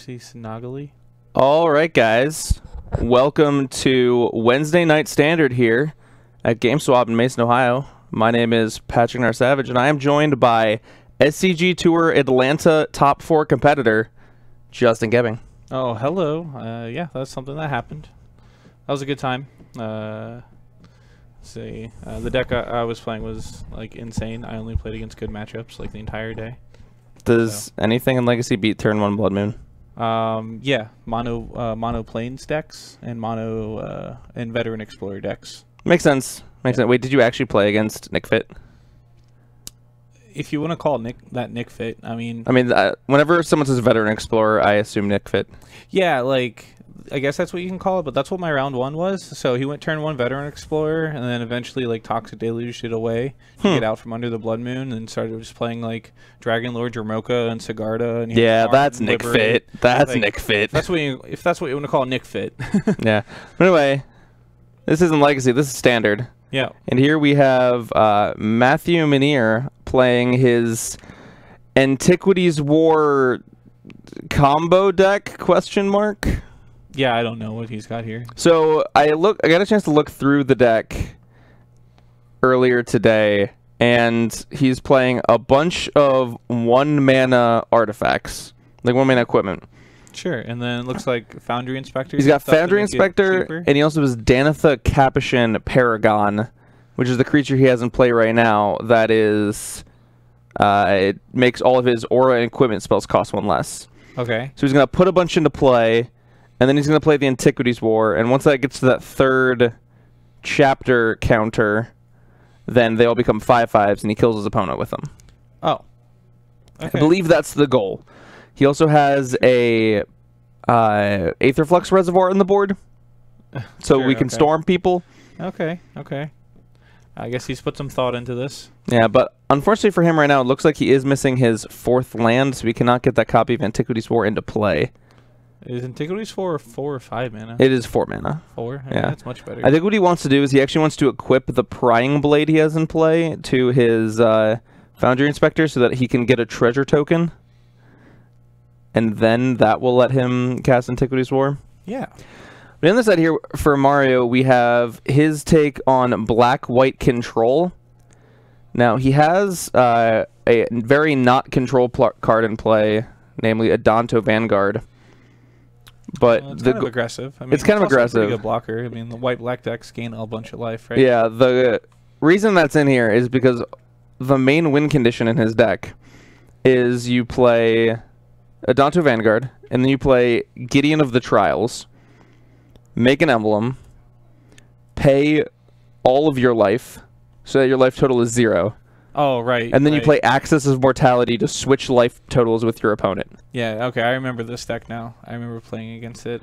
Mercy Sinagali. All right, guys. Welcome to Wednesday Night Standard here at GameSwap in Mason, Ohio. My name is Patrick Narsavage, and I am joined by SCG Tour Atlanta Top 4 competitor, Justin Gebbing. Oh, hello. Yeah, that's something that happened. That was a good time. Let's see. The deck I was playing was, like, insane. I only played against good matchups, like, the entire day. Does anything in Legacy beat Turn 1 Blood Moon? Yeah, mono planes decks and mono and Veteran Explorer decks. Makes sense. Makes sense. Wait, did you actually play against Nick Fit? If you want to call Nick Fit, I mean, whenever someone says Veteran Explorer, I assume Nick Fit. Yeah, like, I guess that's what you can call it, but that's what my round one was. So he went turn 1 Veteran Explorer, and then eventually, like, Toxic Deluged it away to get out from under the Blood Moon, and started just playing, like, Dragon Lord, Jermoka, and Sigarda. And yeah, that's Nick Fit. That's like, Nick Fit. That's what if that's what you want to call Nick Fit. Yeah. But anyway, this isn't Legacy. This is Standard. Yeah. And here we have Matthew Minniear playing his Antiquities War combo deck, question mark? Yeah, I don't know what he's got here. So I got a chance to look through the deck earlier today, and he's playing a bunch of 1-mana artifacts, like 1-mana equipment. Sure, and then it looks like Foundry Inspector. He's got Foundry Inspector, and he also has Danitha Capuchin Paragon, which is the creature he has in play right now. That is, it makes all of his aura and equipment spells cost 1 less. Okay. So he's going to put a bunch into play, and then he's going to play the Antiquities War, and once that gets to that 3rd chapter counter, then they all become 5/5s, and he kills his opponent with them. Oh. Okay. I believe that's the goal. He also has a Aetherflux Reservoir on the board, so sure, we can storm people. Okay, okay. I guess he's put some thought into this. Yeah, but unfortunately for him right now, it looks like he is missing his 4th land, so we cannot get that copy of Antiquities War into play. Is Antiquities 4 or 5 mana? It is 4 mana. 4? Yeah. That's much better. I think what he wants to do is he actually wants to equip the Prying Blade he has in play to his Foundry Inspector so that he can get a treasure token. And then that will let him cast Antiquities War. Yeah. But on the side here, for Mario, we have his take on black-white control. Now, he has a very not control card in play, namely Adanto Vanguard. But it's kind of aggressive. I mean, it's kind of aggressive. A pretty good blocker. I mean, the white-black decks gain a bunch of life, right? Yeah, the reason that's in here is because the main win condition in his deck is you play Adanto Vanguard, and then you play Gideon of the Trials, make an emblem, pay all of your life, so that your life total is 0. Oh, right. And then you play Access of Mortality to switch life totals with your opponent. Yeah, okay, I remember this deck now. I remember playing against it.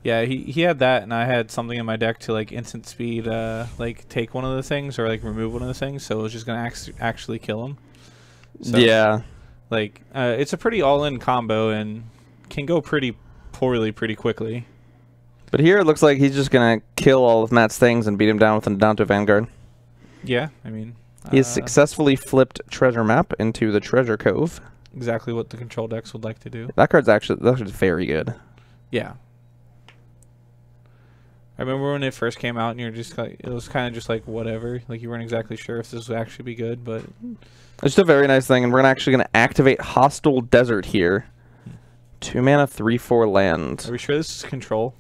Yeah, he had that, and I had something in my deck to, like, instant speed, like, take one of the things, or, like, remove one of the things, so it was just going to actually kill him. So, yeah. Like, it's a pretty all-in combo, and can go pretty poorly pretty quickly. But here it looks like he's just going to kill all of Matt's things and beat him down with an Adanto Vanguard. Yeah, I mean... He has successfully flipped Treasure Map into the Treasure Cove. Exactly what the control decks would like to do. That card's very good. Yeah. I remember when it first came out, and you're just like, it was kind of just like whatever. Like, you weren't exactly sure if this would actually be good, but it's just a very nice thing, and we're actually going to activate Hostile Desert here. 2 mana, 3/4 land. Are we sure this is control?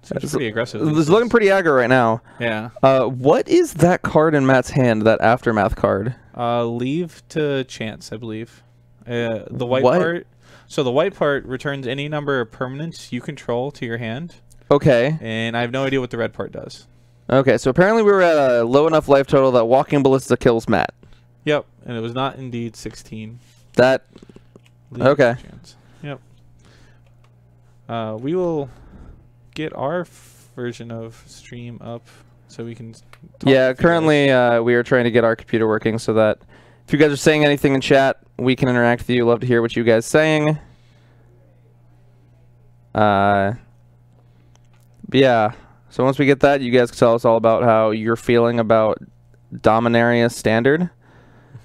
Seems pretty aggressive. It's looking pretty aggro right now. Yeah. What is that card in Matt's hand? That Aftermath card? Leave to chance, I believe. The white part. So the white part returns any number of permanents you control to your hand. Okay. And I have no idea what the red part does. Okay, so apparently we were at a low enough life total that Walking Ballista kills Matt. Yep, and it was not indeed 16. That. Leave okay. Chance. Yep. We will get our version of stream up so we can talk. Yeah, currently we are trying to get our computer working so that if you guys are saying anything in chat, we can interact with you. Love to hear what you guys saying. Yeah, so once we get that, you guys can tell us all about how you're feeling about Dominaria Standard.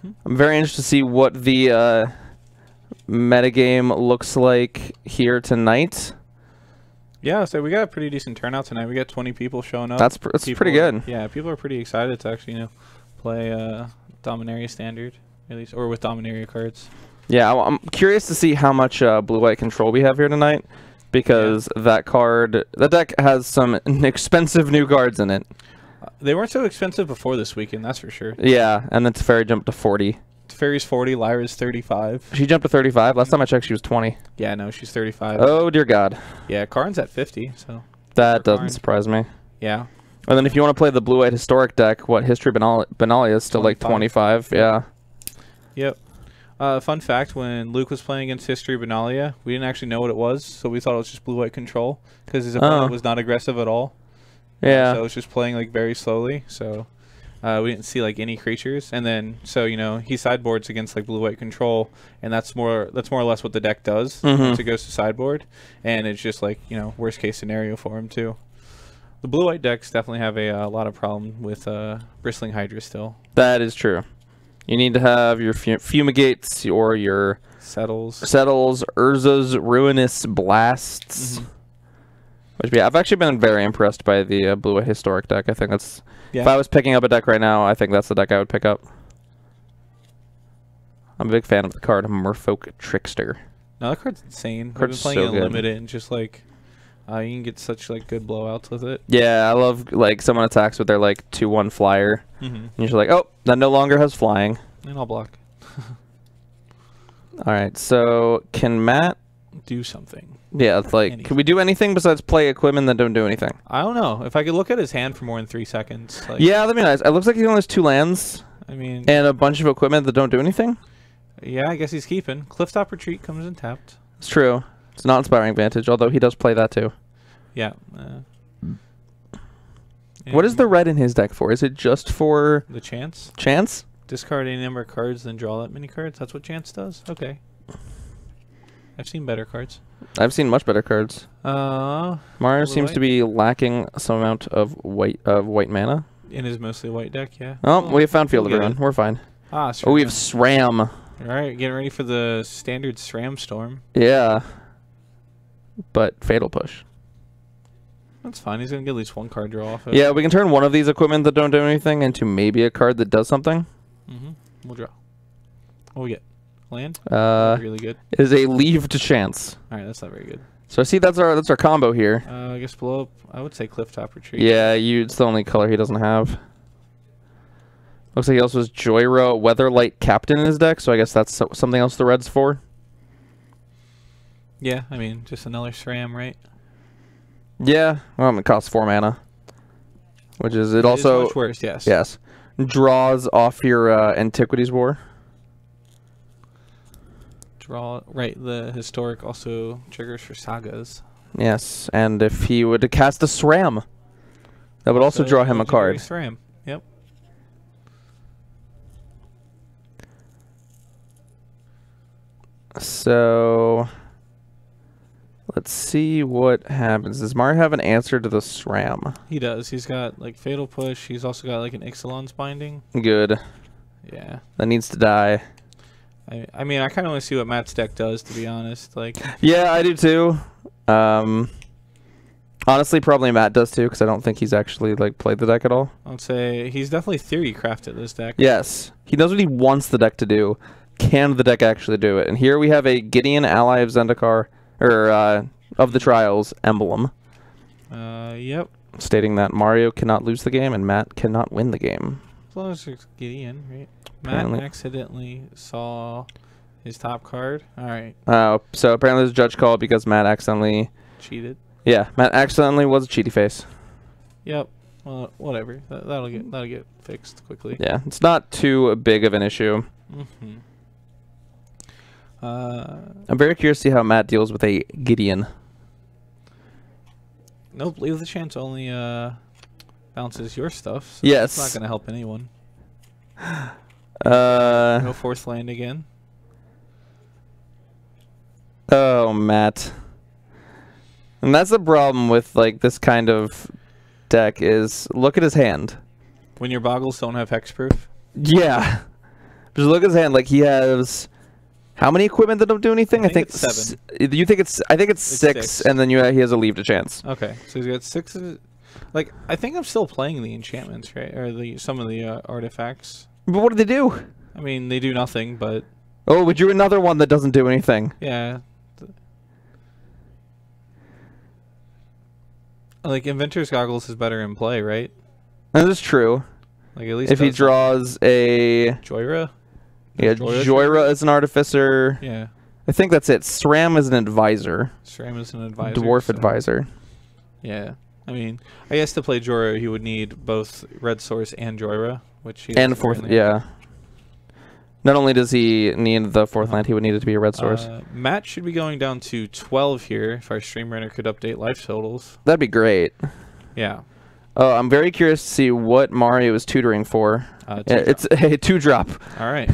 I'm very interested to see what the metagame looks like here tonight. Yeah, so we got a pretty decent turnout tonight. We got 20 people showing up. That's pretty good. Yeah, people are pretty excited to actually, play Dominaria Standard, at least, or with Dominaria cards. Yeah, I'm curious to see how much blue-white control we have here tonight, because that deck has some expensive new cards in it. They weren't so expensive before this weekend, that's for sure. Yeah, and then Teferi jumped to 40. Teferi's 40, Lyra's 35. She jumped to 35. Last time I checked, she was 20. Yeah, no, she's 35. Oh, dear God. Yeah, Karn's at 50, so... That doesn't surprise me. Yeah. And then if you want to play the blue-white historic deck, History Benalia is still 25. Like 25, yeah. Yep. Fun fact, when Luke was playing against History Benalia, we didn't actually know what it was, so we thought it was just blue-white control, because his opponent was not aggressive at all. Yeah. So it was just playing, like, very slowly, so... we didn't see like any creatures, and then he sideboards against like blue-white control, and that's more or less what the deck does once it goes to sideboard, and it's just like worst case scenario for him too. The blue-white decks definitely have a lot of problem with Bristling Hydra still. That is true. You need to have your Fumigates or your Settles, Urza's Ruinous Blasts. Which, yeah, I've actually been very impressed by the blue-white historic deck. I think that's... Yeah. If I was picking up a deck right now, I think that's the deck I would pick up. I'm a big fan of the card Merfolk Trickster. No, that card's insane. Card's I've been playing so it good. limited, and just like you can get such like good blowouts with it. Yeah, I love like someone attacks with their like 2/1 flyer, and you're just like, oh, that no longer has flying. And I'll block. All right, so can Matt do something? Yeah, it's like, can we do anything besides play equipment that don't do anything? I don't know. If I could look at his hand for more than 3 seconds. Like, yeah, that'd be nice. It looks like he only has 2 lands. I mean... And a bunch of equipment that don't do anything? Yeah, I guess he's keeping. Clifftop Retreat comes in tapped. It's true. It's not Inspiring Vantage, although he does play that too. Yeah. What is the red in his deck for? Is it just for... The chance? Chance? Discard any number of cards, then draw that many cards? That's what chance does? Okay. I've seen better cards. I've seen much better cards. Mario seems to be lacking some amount of white mana. In his mostly white deck, yeah. Oh, we have found Field of Ruin. We're fine. Ah, oh, we have SRAM. All right, getting ready for the standard SRAM storm. Yeah. But Fatal Push. That's fine. He's going to get at least 1 card draw off it. Yeah, we can turn one of these equipment that don't do anything into maybe a card that does something. We'll draw. What we get? Land? Really good. It is a Leave to Chance. All right, that's not very good. So I see that's our combo here. I guess below up, I would say Clifftop Retreat. Yeah, it's the only color he doesn't have. Looks like he also has Joyra Weatherlight Captain in his deck, so I guess that's something else the red's for. Yeah, I mean, just another SRAM, right? Yeah, well, it costs 4 mana. Which is, it also... much worse, yes. Yes. Draws off your Antiquities War. Draw, right, the historic also triggers for sagas. Yes, and if he would to cast a SRAM, that would also draw him a card. SRAM, yep. So, let's see what happens. Does Mario have an answer to the SRAM? He does. He's got, like, Fatal Push. He's also got, like, an Ixalan's Binding. Good. Yeah. That needs to die. I mean, I kind of want to see what Matt's deck does, to be honest. Like, yeah, I do too. Honestly, probably Matt does too, because I don't think he's actually like played the deck at all. I'd say he's definitely theory crafted this deck. Yes, he knows what he wants the deck to do. Can the deck actually do it? And here we have a Gideon ally of Zendikar, or of the Trials emblem. Yep. Stating that Mario cannot lose the game and Matt cannot win the game. As long as it's Gideon, right? Apparently. Matt accidentally saw his top card. All right. So apparently there's a judge call because Matt accidentally cheated. Yeah, Matt accidentally was a cheaty face. Yep. Well, whatever. That'll get fixed quickly. Yeah, it's not too big of an issue. I'm very curious to see how Matt deals with a Gideon. Nope, Leave the Chance only bounces your stuff. So yes. It's not going to help anyone. No 4th land again. Oh, Matt. And that's the problem with like this kind of deck is look at his hand. When your boggles don't have hexproof? Yeah. Just look at his hand. Like he has How many equipment that don't do anything? I think it's 7. You think it's? I think it's 6, and then he has a leave to chance. Okay, so he's got 6. Like, I think I'm still playing the enchantments, right? Or some of the artifacts. But what do they do? I mean, they do nothing, but... Oh, we drew another one that doesn't do anything. Yeah. Like, Inventor's Goggles is better in play, right? That is true. Like, at least if he draws a... Joyra? Yeah, Joyra is an artificer. Yeah. I think that's it. SRAM is an advisor. SRAM is an advisor. Dwarf advisor. Yeah. I mean, I guess to play Joyra, he would need both Red Source and Joyra, which he and 4th, yeah. Not only does he need the 4th land, he would need it to be a red source. Matt should be going down to 12 here if our stream runner could update life totals. That'd be great. Yeah. Oh, I'm very curious to see what Mario is tutoring for. It's a 2-drop. All right.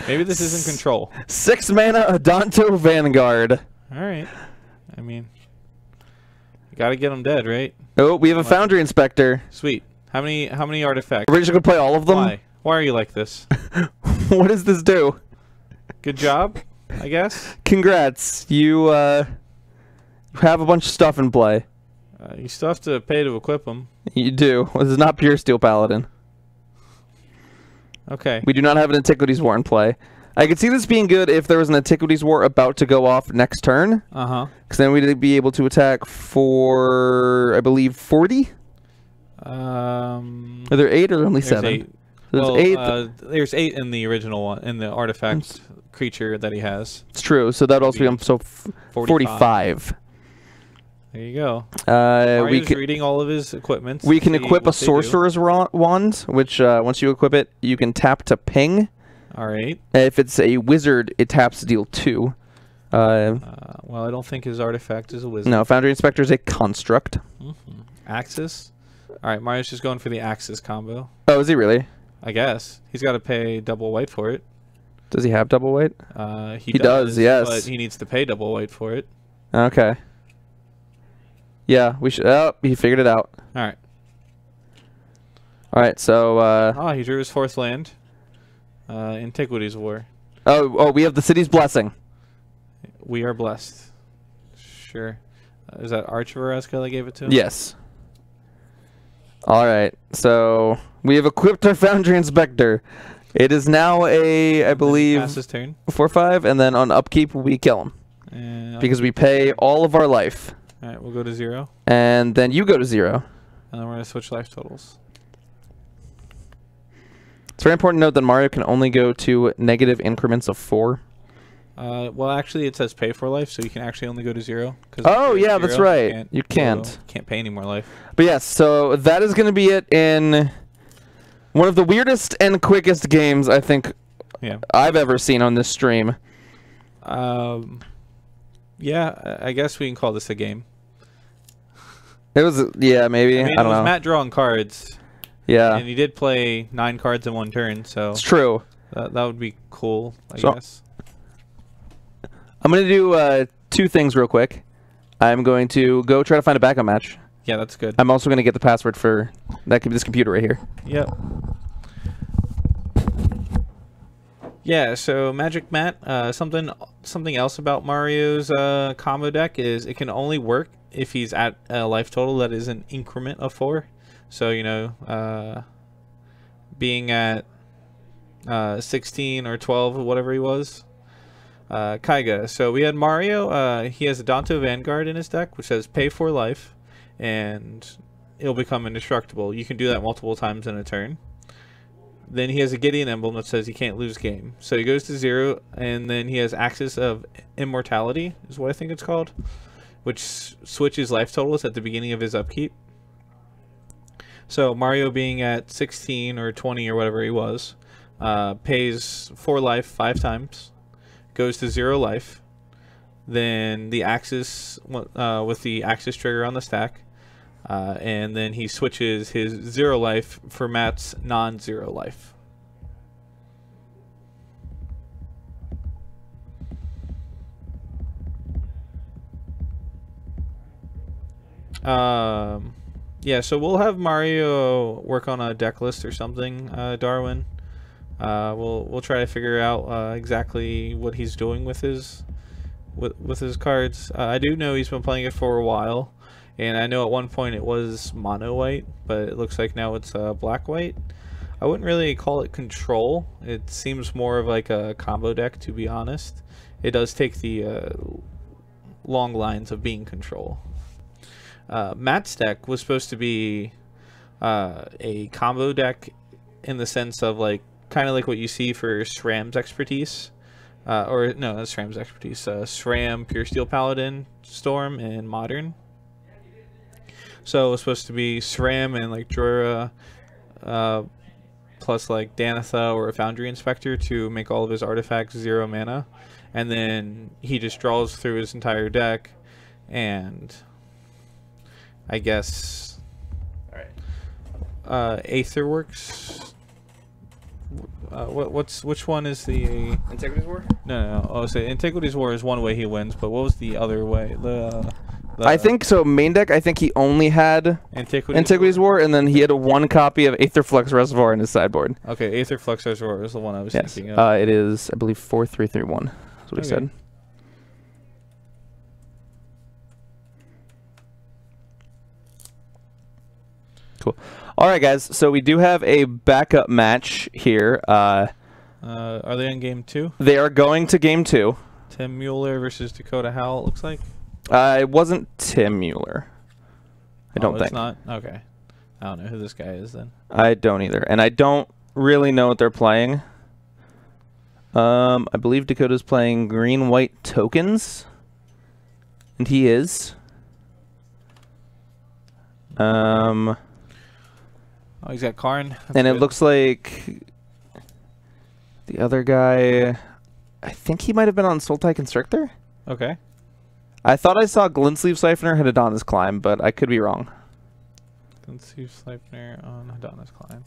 Maybe this is in control. 6 mana Adonto Vanguard. All right. I mean, you gotta get them dead, right? Oh, we have a Foundry Inspector. Sweet. How many artifacts? Are we just gonna play all of them? Why? Why are you like this? What does this do? Good job, I guess. Congrats. You have a bunch of stuff in play. You still have to pay to equip them. You do. This is not pure Steel Paladin. Okay. We do not have an Antiquities War in play. I could see this being good if there was an Antiquities War about to go off next turn. Uh-huh. Because then we'd be able to attack for, I believe, 40? Are there 8 or only 7? 8. There's well, 8. There's 8 in the original one, in the artifact creature that he has. It's true. So that would also become 45. There you go. Mario's reading all of his equipment. We can equip a Sorcerer's Wand, which once you equip it, you can tap to ping. All right. If it's a wizard, it taps to deal 2. Well, I don't think his artifact is a wizard. No, Foundry Inspector is a construct. Axis? All right, Mario's just going for the Axis combo. Oh, is he really? I guess. He's got to pay double white for it. Does he have double white? He does, yes. But he needs to pay double white for it. Okay. Yeah, we should... Oh, he figured it out. All right. All right, so... he drew his 4th land. Antiquities War. Oh, we have the city's blessing. We are blessed. Sure. Is that Arch Veresca that gave it to him? Yes. All right, so we have equipped our Foundry Inspector. It is now I believe, pass his turn. 4/5, and then on upkeep we kill him because we pay all of our life. All right, we'll go to 0. And then you go to 0. And then we're gonna switch life totals. It's very important to note that Mario can only go to negative increments of 4. Well, actually, it says pay for life, so you can actually only go to 0. Oh, yeah, that's right. You can't pay any more life. But yes, so that is going to be it in one of the weirdest and quickest games I think I've ever seen on this stream. Yeah, I guess we can call this a game. It was, yeah, maybe. I don't know. Matt drawing cards. Yeah. And he did play 9 cards in one turn, so... It's true. That would be cool, I guess. I'm going to do 2 things real quick. I'm going to go try to find a backup match. Yeah, that's good. I'm also going to get the password for this computer right here. Yep. Yeah, so Magic Matt, something else about Mario's combo deck is it can only work if he's at a life total that is an increment of 4. So, you know, being at 16 or 12 or whatever he was. Kaiga. So we had Mario. He has a Adonto Vanguard in his deck, which says pay for life, and it'll become indestructible. You can do that multiple times in a turn. Then he has a Gideon emblem that says he can't lose game. So he goes to 0, and then he has Axis of Immortality, is what I think it's called, which switches life totals at the beginning of his upkeep. So Mario being at 16 or 20 or whatever he was, pays 4 life 5 times, goes to 0 life. Then the Axis, with the Axis trigger on the stack, and then he switches his 0 life for Matt's non-0 life. Yeah, so we'll have Mario work on a deck list or something, Darwin. We'll try to figure out exactly what he's doing with his cards. I do know he's been playing it for a while, and I know at one point it was mono white, but it looks like now it's black white. I wouldn't really call it control. It seems more of like a combo deck, to be honest. It does take the long lines of being control. Matt's deck was supposed to be a combo deck in the sense of like kind of like what you see for SRAM's expertise. Or no, that's SRAM's expertise. SRAM, Pure Steel Paladin, Storm, and Modern. So it was supposed to be SRAM and like Jorah, plus like Danitha or a Foundry Inspector to make all of his artifacts 0 mana, and then he just draws through his entire deck, and I guess Aether works. Which one is the Antiquities War? No. Oh, so Antiquities War is one way he wins, but what was the other way? I think so. Main deck, I think he only had Antiquities War, and then he had one copy of Aetherflux Reservoir in his sideboard. Okay, Aetherflux Reservoir is the one I was thinking of. It is, I believe, 4-3-3-1. That's what he said. Cool. All right, guys. So we do have a backup match here. Are they in game 2? They are going to game 2. Tim Mueller versus Dakota Howell, it looks like. It wasn't Tim Mueller. I don't think. It's not? Okay. I don't know who this guy is then. I don't either. And I don't really know what they're playing. I believe Dakota's playing green-white tokens. And he is. Oh, he's got Karn. That's and good. It looks like the other guy, I think he might have been on Sultai Constrictor. Okay. I thought I saw Glintsleeve Siphoner hit Adonis Climb, but I could be wrong. Glintsleeve Siphoner on Adonis Climb.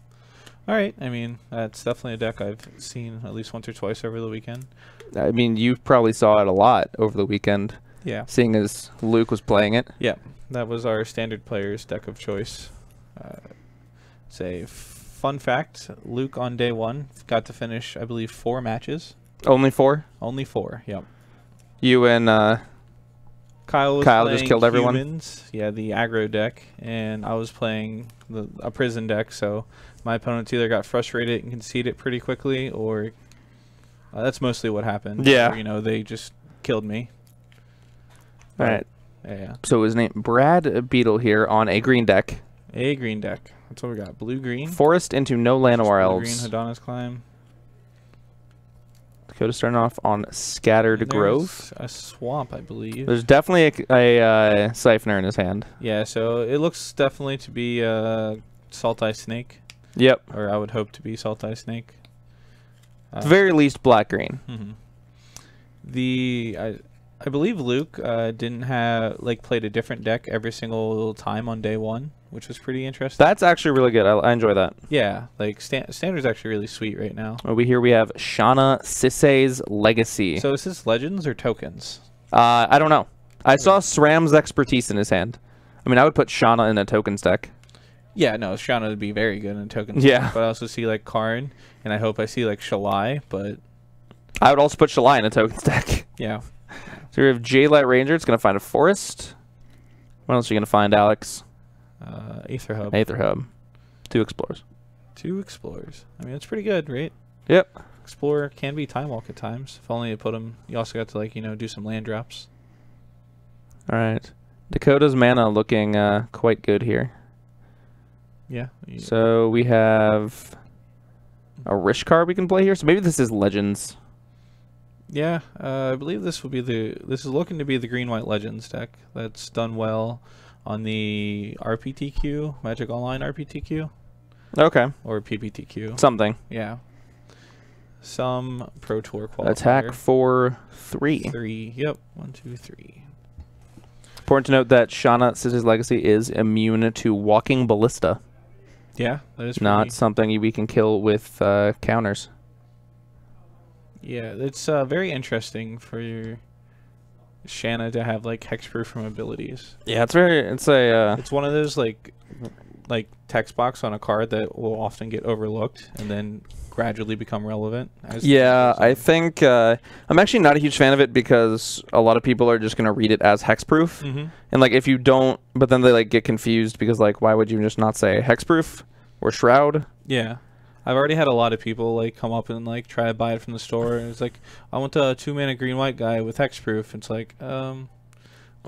All right. I mean, that's definitely a deck I've seen at least once or twice over the weekend. I mean, you probably saw it a lot over the weekend. Yeah. Seeing as Luke was playing it. Yeah. That was our standard players deck of choice. It's a fun fact. Luke on day 1 got to finish, I believe, 4 matches. Only 4? Only 4. Yep. You and Kyle just killed everyone. Humans, yeah, the aggro deck, and I was playing a prison deck. So my opponents either got frustrated and conceded pretty quickly, or that's mostly what happened. Yeah. Or, you know, they just killed me. All right. Yeah. So his name Brad Beetle here on a green deck. A green deck. That's what we got. Blue-green. Forest into no Llanowar Elves. Green Adonis Climb. Dakota starting off on Scattered Grove. A swamp, I believe. There's definitely a Siphoner in his hand. Yeah, so it looks definitely to be Sultai Snake. Yep. Or I would hope to be Sultai Snake. At the very least, black-green. I believe Luke didn't have played a different deck every single time on day 1, which was pretty interesting. That's actually really good. I enjoy that. Yeah, standard's actually really sweet right now. Over here we have Shauna Sisay's Legacy. So is this legends or tokens? I don't know. I saw SRAM's expertise in his hand. I mean, I would put Shauna in a tokens deck. Yeah, no, Shauna would be very good in a tokens deck. But I also see Karn, and I hope I see Shalai, but I would also put Shalai in a tokens deck. Yeah. So we have J-Light Ranger. It's going to find a forest. What else are you going to find, Alex? Aether Hub. Aether Hub. 2 explorers. 2 explorers. I mean, it's pretty good, right? Yep. Explorer can be Time Walk at times. If only you put them. You also got to do some land drops. All right. Dakota's mana looking quite good here. Yeah. So we have a Rish card we can play here. So maybe this is Legends. Yeah, I believe this will be this is looking to be the green-white Legends deck that's done well on the RPTQ, Magic Online RPTQ. Okay. Or PPTQ. Something. Yeah. Some Pro Tour qualifier. Attack for 3. 3. Yep. 1, 2, 3. Important to note that Shauna Sisay's Legacy is immune to Walking Ballista. Yeah, that is not something we can kill with counters. Yeah, it's very interesting for your Shanna to have hexproof from abilities. Yeah, it's one of those like text box on a card that will often get overlooked and then gradually become relevant. Yeah, I think I'm actually not a huge fan of it because a lot of people are just gonna read it as hexproof, and like if you don't, but then they like get confused because like why would you just not say hexproof or shroud? Yeah. I've already had a lot of people like come up and like try to buy it from the store, and it's like, I want the 2-mana green-white guy with hexproof. It's like, well,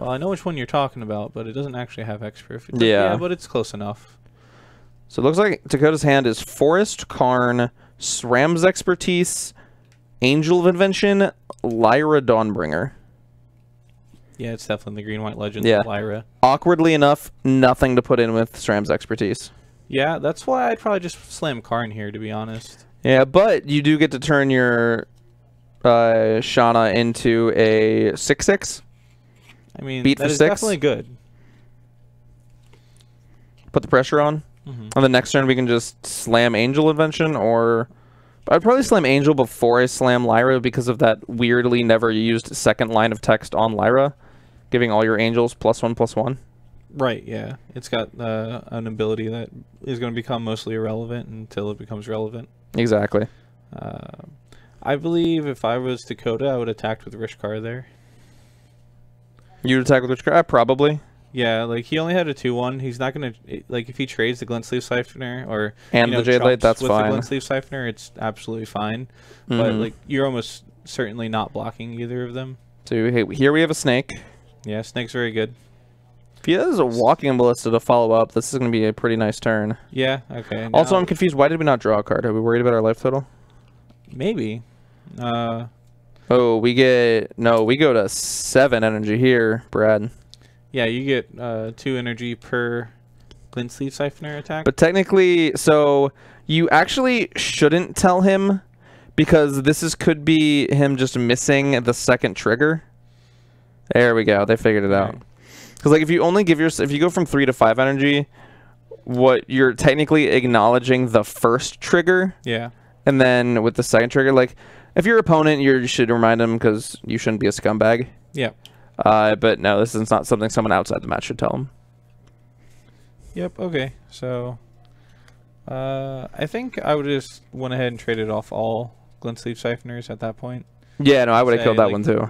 I know which one you're talking about, but it doesn't actually have hexproof. It's Yeah. like, yeah, but it's close enough. So it looks like Dakota's hand is Forest, Karn, SRAM's Expertise, Angel of Invention, Lyra Dawnbringer. Yeah, it's definitely the green-white legend, Yeah. Lyra. Awkwardly enough, nothing to put in with SRAM's Expertise. Yeah, that's why I'd probably just slam Karn here, to be honest. Yeah, but you do get to turn your Shauna into a 6/6. I mean, Beat that for is 6. definitely good. Put the pressure on. On the next turn, we can just slam Angel Invention, or I'd probably slam Angel before I slam Lyra because of that weirdly never used second line of text on Lyra, giving all your angels +1/+1. Right, yeah. It's got an ability that is going to become mostly irrelevant until it becomes relevant. Exactly. I believe if I was Dakota, I would attack with Rishkar there. You'd attack with which card? Probably. Yeah, like he only had a 2/1. He's not gonna like if he trades the Glint Sleeve Siphoner or And the Jade Light, that's with fine. the Glint Sleeve Siphoner, it's absolutely fine. But like you're almost certainly not blocking either of them. So hey, here we have a snake. Yeah, Snake's very good. If he has a Walking Ballista to follow up, this is going to be a pretty nice turn. Yeah. Okay. Also, now- I'm confused. Why did we not draw a card? Are we worried about our life total? maybe. Oh, we go to 7 energy here, Brad. Yeah, you get 2 energy per Glint Sleeve Siphoner attack. But technically, so you actually shouldn't tell him because could be him just missing the second trigger. There we go. They figured it out. Because like if you only give if you go from 3 to 5 energy, what you're technically acknowledging the first trigger. Yeah. And then with the second trigger, like if your opponent, you should remind him because you shouldn't be a scumbag. Yeah. But no, this is not something someone outside the match should tell him. Yep. Okay. So, I think I would just went ahead and traded off all Glint Sleeve Siphoners at that point. Yeah, no, I would have Say, killed that like, one too.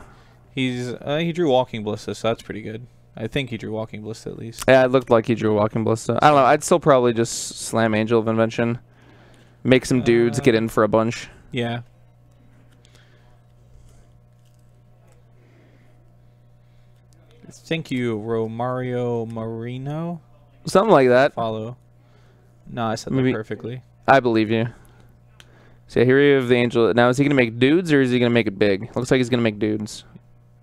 He drew Walking Ballista, so that's pretty good. I think he drew Walking Ballista at least. Yeah, it looked like he drew Walking Ballista. I don't know. I'd still probably just slam Angel of Invention, make some dudes get in for a bunch. Yeah. Thank you, Romario Marino. Something like that. Follow. No, I said Maybe- that perfectly. I believe you. So here we have the Angel. Now, is he going to make dudes or is he going to make it big? Looks like he's going to make dudes.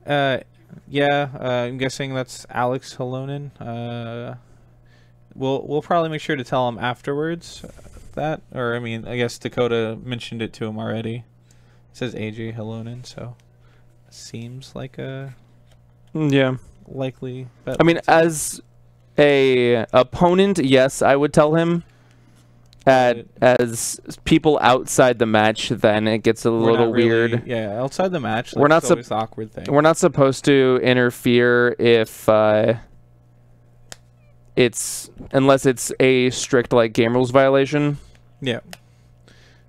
Yeah. I'm guessing that's Alex Halonen. We'll probably make sure to tell him afterwards that, or I mean, I guess Dakota mentioned it to him already. It says AJ Halonen, so seems like a Yeah. likely bet. I mean, as a opponent, yes, I would tell him. As people outside the match, then it gets a We're little not really- weird. Yeah, outside the match, We're not that's always the awkward thing. We're not supposed to interfere if unless it's a strict like game rules violation. Yeah.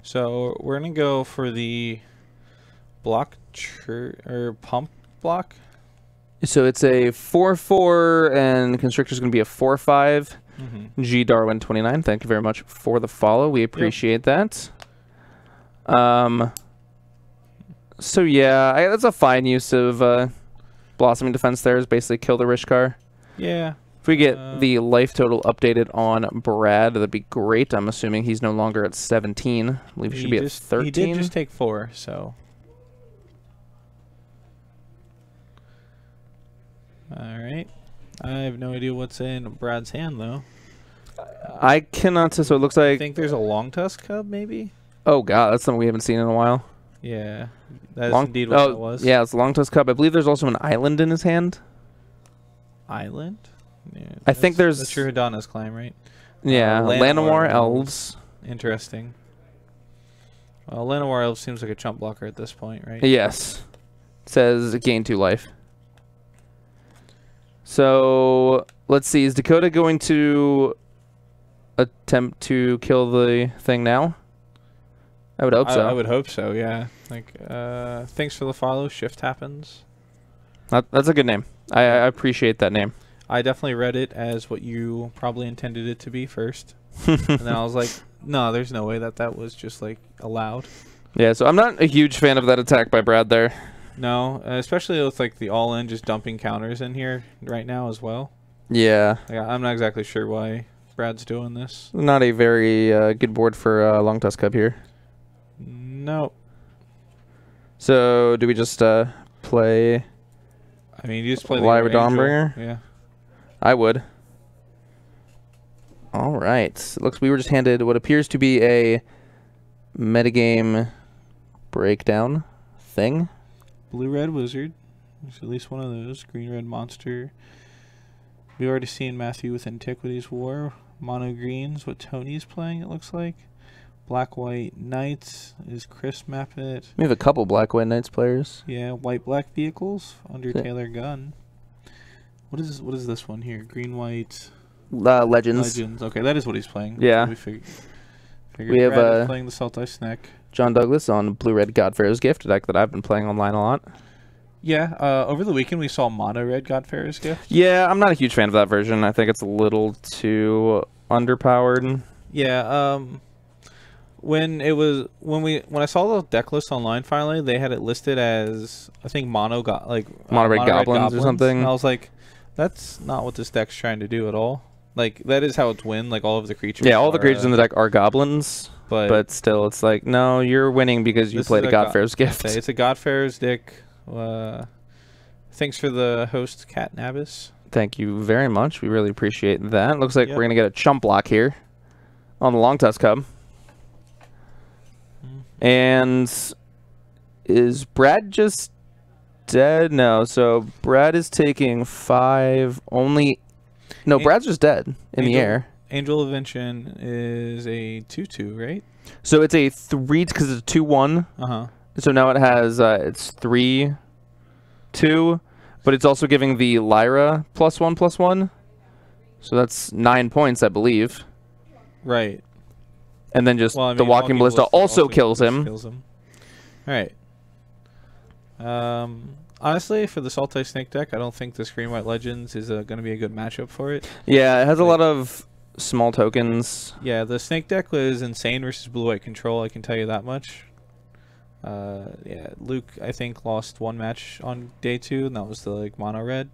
So we're gonna go for the block or pump block. So it's a 4/4, and Constrictor's going to be a 4/5. G Darwin 29. Thank you very much for the follow. We appreciate that. So yeah, that's a fine use of Blossoming Defense. There is basically kill the Rishkar. Yeah. If we get the life total updated on Brad, that'd be great. I'm assuming he's no longer at 17. I believe he should be at 13. He did just take 4, so. Alright. I have no idea what's in Brad's hand, though. I cannot say. So it looks I like. think there's a long tusk cub, maybe? Oh god, that's something we haven't seen in a while. Yeah. That is indeed what that was. Yeah, it's a long tusk cub. I believe there's also an island in his hand. Island? Yeah, I think there's. That's your Hidana's climb, right? Yeah, Llanowar Llanowar Elves. Interesting. Well, Llanowar Elves seems like a chump blocker at this point, right? Yes. It says gain 2 life. So let's see. Is Dakota going to attempt to kill the thing now? I would hope so. I would hope so, yeah. Like, thanks for the follow. Shift happens. That's a good name. I appreciate that name. I definitely read it as what you probably intended it to be first. And then I was like, no, there's no way that was just, like, allowed. Yeah, so I'm not a huge fan of that attack by Brad there. No, especially with, like, the all-in just dumping counters in here right now as well. Yeah. Like, I'm not exactly sure why Brad's doing this. Not a very good board for Long Tusk Cub here. No. So, do we just play... I mean, you just play the Lyra Angel. Dawnbringer? Yeah. I would. All right. Looks we were just handed what appears to be a metagame breakdown thing. Blue-red wizard. There's at least one of those. Green-red monster. We've already seen Matthew with Antiquities War. Mono greens, what Tony's playing, it looks like. Black-white knights is Chris Mappet. We have a couple Black-White Knights players. Yeah, white-black vehicles under Taylor Gunn. What is this one here? Green-white... Legends. Legends. Okay, that is what he's playing. Yeah. We figured we have Brad is playing the Saltai Snack. John Douglas on Blue-Red Godfarer's Gift, a deck that I've been playing online a lot. Yeah, over the weekend we saw Mono-Red Godfarer's Gift. Yeah, I'm not a huge fan of that version. I think it's a little too underpowered. Yeah, when I saw the deck list online finally, they had it listed as I think Mono-Red Goblins or something. And I was like, that's not what this deck's trying to do at all. Like that is how it's win. Like all of the creatures. Yeah, all the creatures in the deck are goblins, but still, it's like no, you're winning because you played a Godfarer's Gift. It's a Godfarer's deck. Thanks for the host, Cat Nabis. Thank you very much. We really appreciate that. Looks like we're gonna get a chump block here on the Long Tusk Cub. And is Brad just dead? No. So Brad is taking 5 only. No, Brad's just dead in the air. Angel of Invention is a 2/2, right? So it's a 3 because it's a 2/1. So now it has it's 3/2, but it's also giving the Lyra +1/+1. So that's 9 points, I believe. Right. And then just the Walking Ballista also kills him. All right. Honestly, for the Saltai Snake deck, I don't think this Green-White Legends is going to be a good matchup for it. Yeah, it has a lot of small tokens. Yeah, the Snake deck was insane versus Blue-White Control, I can tell you that much. Yeah, Luke, I think, lost 1 match on day 2, and that was the Mono-Red.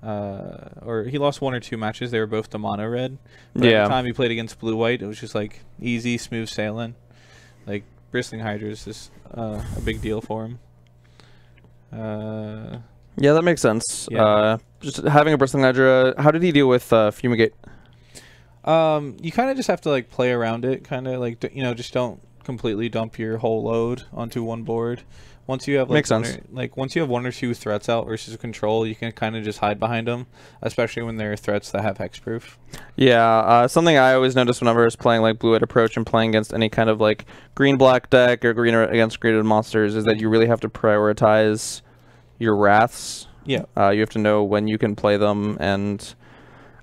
Or he lost 1 or 2 matches. They were both the Mono-Red. But at the time he played against Blue-White, it was just easy, smooth sailing. Like Bristling Hydra is just a big deal for him. Yeah, that makes sense. Yeah. Just having a Bristling Hydra. How did he deal with Fumigate? You kind of just have to play around it. Kind of just don't completely dump your whole load onto one board. Once you have makes sense. Once you have 1 or 2 threats out versus a control, you can kind of just hide behind them, especially when there are threats that have hexproof. Yeah, something I always notice whenever I was playing Blue-White Approach and playing against any kind of green-black deck or green against green monsters is that you really have to prioritize your wraths. Yeah. You have to know when you can play them, and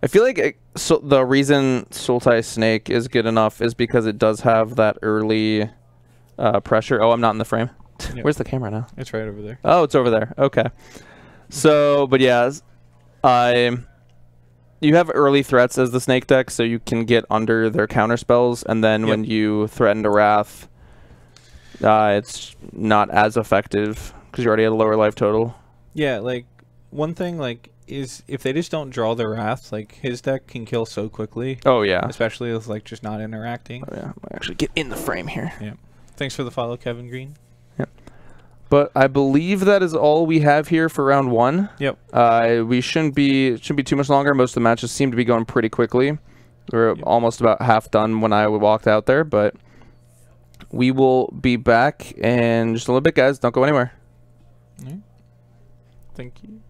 I feel like the reason Sultai Snake is good enough is because it does have that early pressure. Oh, I'm not in the frame. Yep. Where's the camera now? It's right over there. Oh, it's over there. Okay. So, but yeah, you have early threats as the Snake deck, so you can get under their counter spells, and then when you threaten to Wrath, it's not as effective because you already had a lower life total. Yeah, one thing is if they just don't draw the Wrath, his deck can kill so quickly. Oh yeah. Especially with just not interacting. Oh yeah. I actually get in the frame here. Yeah. Thanks for the follow, Kevin Green. But I believe that is all we have here for round 1. Yep. We shouldn't be too much longer. Most of the matches seem to be going pretty quickly. We're almost about half done when I walked out there, but we will be back in just a little bit, guys. Don't go anywhere. Thank you.